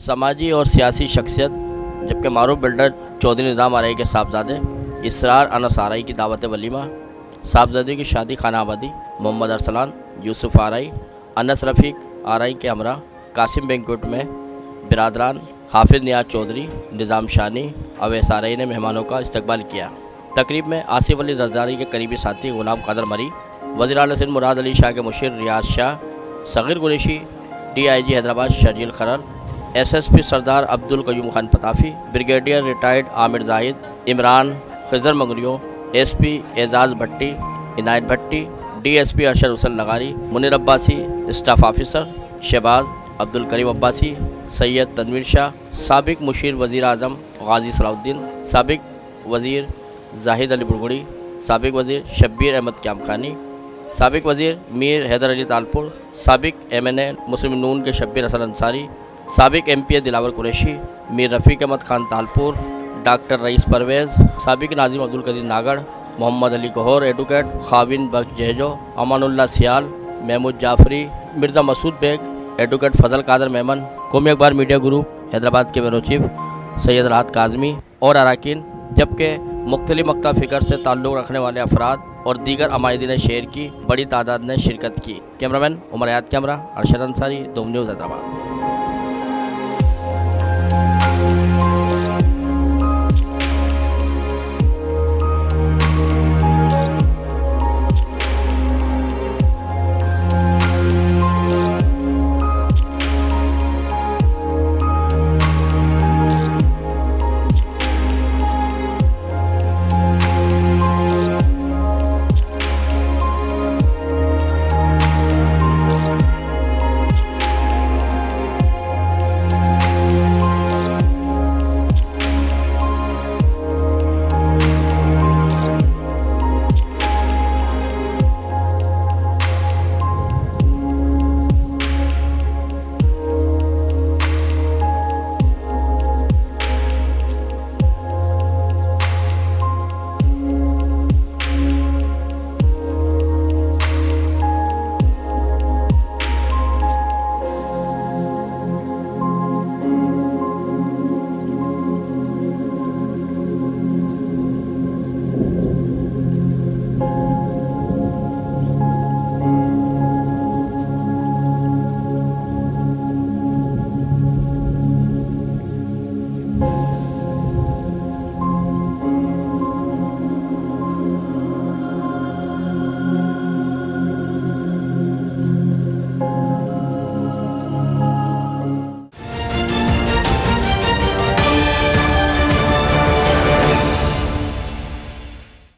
समाजी और सियासी शख्सियत जबकि मारूफ बिल्डर चौधरी निज़ाम आरई के साहबजादे इसरार अनस आरई की दावत वलीमा, साहबजादी की शादी खाना आबादी, मोहम्मद अरसलान, यूसुफ आरई, अनस रफ़ीक आरई के हमरा कासिम बैंकुट में बिरादरान हाफिज़ नियाज चौधरी, निज़ाम शानी, अवैस आरई ने मेहमानों का इस्तकबाल किया। तकरीब में आसिफ अली जरदारी के करीबी साथी गुलाम कादर मरी, वज़ीर आला सिंध मुराद अली शाह के मुशीर Riaz Shah, Saghir Qureshi, DIG Hyderabad Sharjeel Kharal, SSP Sardar Abdul Qayyum Khan Pitafi, brigadier retired Amir Zahid, Imran Khizar Mangrio, SP Ejaz Bhatti, Inayat Bhatti, DSP Arshad Hussain Lagari, Munir Abbasi staff officer, Shahbaz Abdul Karim Abbasi, Syed Tanveer Shah, साबिक मुशीर वज़ीर आज़म गाजी सलाउद्दीन, साबिक वज़ीर जाहिद अली बुरगुड़ी, साबिक वज़ीर शब्बीर अहमद क्यामखानी, साबिक वज़ीर मीर हैदर अली तालपुर, साबिक MNA मुस्लिम नून के शब्बीर हसन अंसारी, साबिक MPA दिलावर कुरैशी, मीर रफ़ीक अहमद खान तालपुर, डॉक्टर रईस परवेज़, साबिक नाज़िम अब्दुल कदीर नागड़, मोहम्मद अली गौहर एडवोकेट, खाविन बख्श जहजो, अमानुल्लाह सियाल, महमूद जाफरी, मिर्ज़ा मसूद बेग, एडवोकेट फ़ज़ल कादर मेमन, कौमी अखबार मीडिया ग्रुप हैदराबाद के ब्यूरो चीफ सैयद राहत काज़मी और अरकान, जबकि मुख्तलिफ मकता फ़िक्र से ताल्लुक़ रखने वाले अफराद और दीगर अमायदीन शहर की बड़ी तादाद ने शिरकत की। कैमरामैन उमर हयात, कैमरा अरशद अंसारी, दूम न्यूज़ हैदराबाद।